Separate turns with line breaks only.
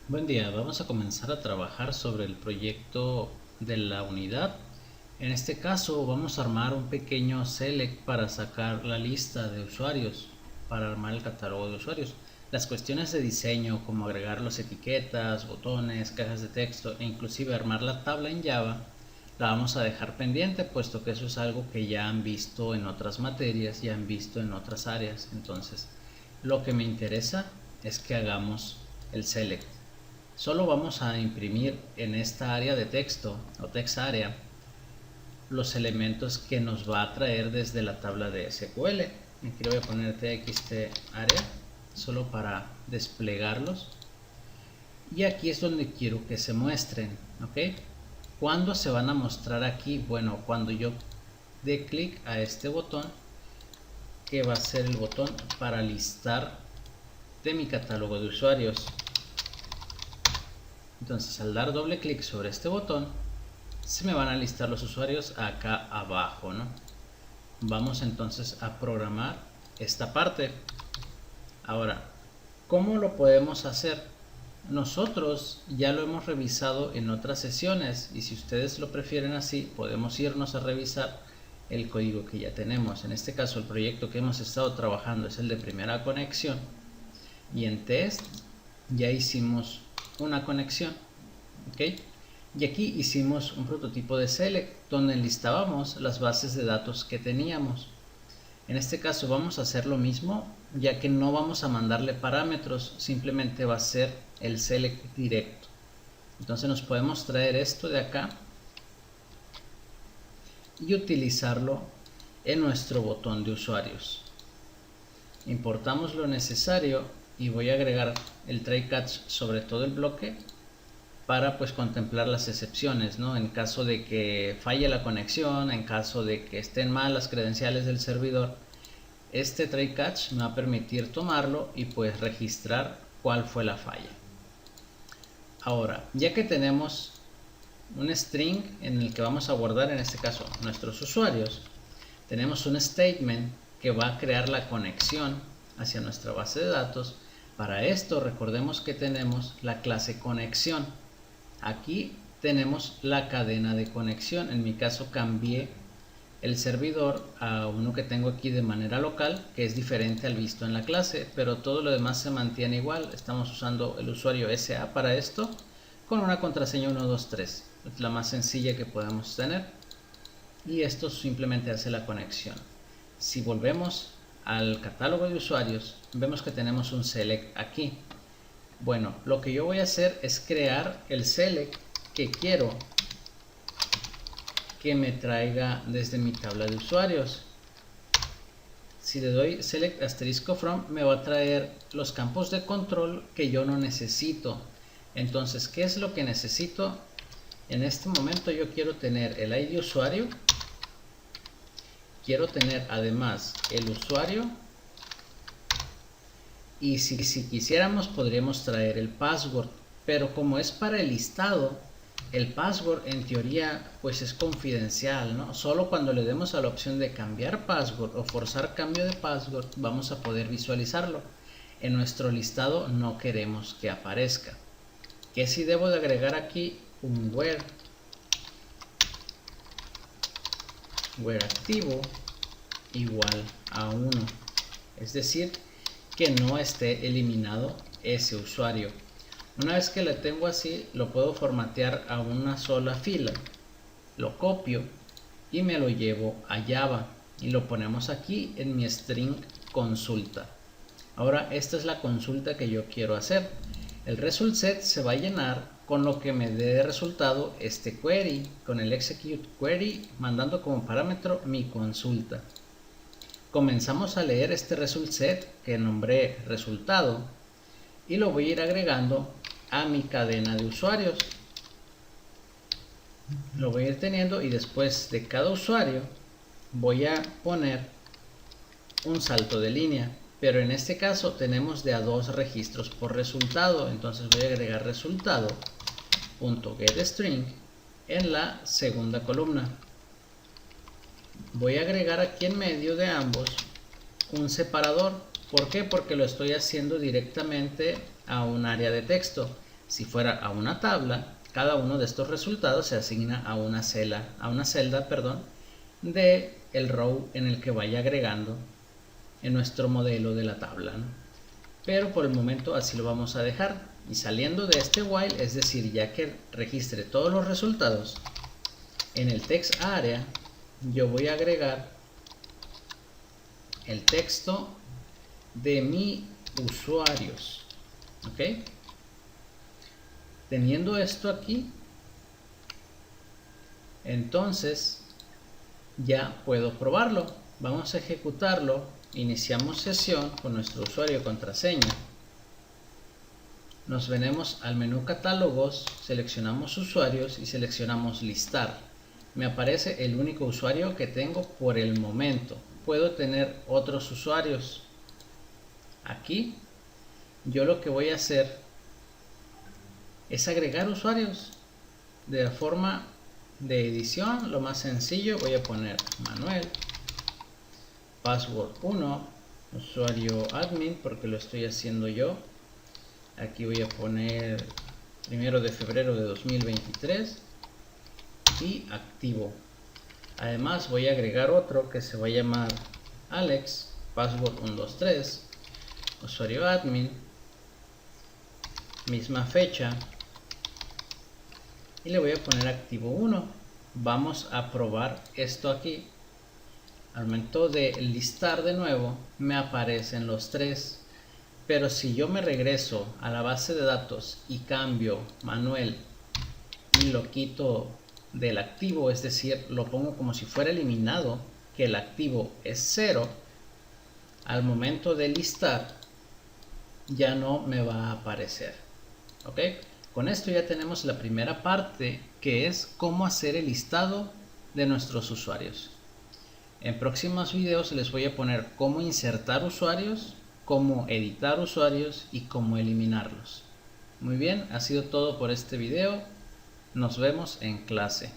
Buen día, vamos a comenzar a trabajar sobre el proyecto de la unidad. En este caso vamos a armar un pequeño select para sacar la lista de usuarios, para armar el catálogo de usuarios. Las cuestiones de diseño como agregar las etiquetas, botones, cajas de texto e inclusive armar la tabla en Java la vamos a dejar pendiente, puesto que eso es algo que ya han visto en otras materias, ya han visto en otras áreas. Entonces lo que me interesa es que hagamos el select. Solo vamos a imprimir en esta área de texto o text area los elementos que nos va a traer desde la tabla de SQL. Aquí le voy a poner txt area solo para desplegarlos, y aquí es donde quiero que se muestren. ¿Ok? ¿Cuándo se van a mostrar aquí? Bueno, cuando yo dé clic a este botón, que va a ser el botón para listar de mi catálogo de usuarios. Entonces, al dar doble clic sobre este botón, se me van a listar los usuarios acá abajo, ¿no? Vamos entonces a programar esta parte. Ahora, ¿cómo lo podemos hacer? Nosotros ya lo hemos revisado en otras sesiones, y si ustedes lo prefieren así, podemos irnos a revisar el código que ya tenemos. En este caso, el proyecto que hemos estado trabajando es el de primera conexión, y en test ya hicimos una conexión. ¿Ok? Y aquí hicimos un prototipo de select donde enlistábamos las bases de datos que teníamos. En este caso vamos a hacer lo mismo, ya que no vamos a mandarle parámetros, simplemente va a ser el select directo. Entonces nos podemos traer esto de acá y utilizarlo en nuestro botón de usuarios. Importamos lo necesario y voy a agregar el try catch sobre todo el bloque para pues contemplar las excepciones, ¿no? En caso de que falle la conexión, en caso de que estén mal las credenciales del servidor, este try catch me va a permitir tomarlo y pues registrar cuál fue la falla. Ahora, ya que tenemos un string en el que vamos a guardar, en este caso, nuestros usuarios, tenemos un statement que va a crear la conexión hacia nuestra base de datos. Para esto, recordemos que tenemos la clase conexión. Aquí tenemos la cadena de conexión. En mi caso cambié el servidor a uno que tengo aquí de manera local, que es diferente al visto en la clase, pero todo lo demás se mantiene igual. Estamos usando el usuario SA para esto, con una contraseña 123, es la más sencilla que podemos tener, y esto simplemente hace la conexión. Si volvemos al catálogo de usuarios, vemos que tenemos un select aquí. Bueno, lo que yo voy a hacer es crear el select que quiero que me traiga desde mi tabla de usuarios. Si le doy select asterisco from, me va a traer los campos de control que yo no necesito. Entonces, ¿qué es lo que necesito? En este momento yo quiero tener el ID usuario, quiero tener además el usuario, y si quisiéramos podríamos traer el password, pero como es para el listado, el password en teoría pues es confidencial, ¿no? Solo cuando le demos a la opción de cambiar password o forzar cambio de password vamos a poder visualizarlo. En nuestro listado no queremos que aparezca. ¿Qué si debo de agregar aquí? Un where activo igual a 1, es decir, que no esté eliminado ese usuario. Una vez que lo tengo así, lo puedo formatear a una sola fila, lo copio y me lo llevo a Java y lo ponemos aquí en mi string consulta. Ahora esta es la consulta que yo quiero hacer. El result set se va a llenar con lo que me dé de resultado este query, con el execute query, mandando como parámetro mi consulta. Comenzamos a leer este result set que nombré resultado y lo voy a ir agregando a mi cadena de usuarios. Lo voy a ir teniendo y después de cada usuario voy a poner un salto de línea, pero en este caso tenemos de a 2 registros por resultado. Entonces voy a agregar resultado.getString en la segunda columna. Voy a agregar aquí en medio de ambos un separador. ¿Por qué? Porque lo estoy haciendo directamente a un área de texto. Si fuera a una tabla, cada uno de estos resultados se asigna a una celda, de el row en el que vaya agregando en nuestro modelo de la tabla, ¿no? Pero por el momento así lo vamos a dejar. Y saliendo de este while, es decir, ya que registre todos los resultados, en el text area yo voy a agregar el texto de mi usuarios. ¿Ok? Teniendo esto aquí, entonces ya puedo probarlo. Vamos a ejecutarlo. Iniciamos sesión con nuestro usuario y contraseña. Nos venimos al menú catálogos, seleccionamos usuarios y seleccionamos listar. Me aparece el único usuario que tengo por el momento. Puedo tener otros usuarios. Aquí yo lo que voy a hacer es agregar usuarios de forma de edición. Lo más sencillo, voy a poner Manuel, password 1, usuario admin porque lo estoy haciendo yo. Aquí voy a poner 1 de febrero de 2023 y activo. Además voy a agregar otro que se va a llamar Alex, password 123, usuario admin, misma fecha, y le voy a poner activo 1. Vamos a probar esto aquí. Al momento de listar de nuevo me aparecen los 3. Pero si yo me regreso a la base de datos y cambio Manuel y lo quito del activo, es decir, lo pongo como si fuera eliminado, que el activo es 0, al momento de listar ya no me va a aparecer. ¿Ok? Con esto ya tenemos la primera parte, que es cómo hacer el listado de nuestros usuarios. En próximos videos les voy a poner cómo insertar usuarios, cómo editar usuarios y cómo eliminarlos. Muy bien, ha sido todo por este video. Nos vemos en clase.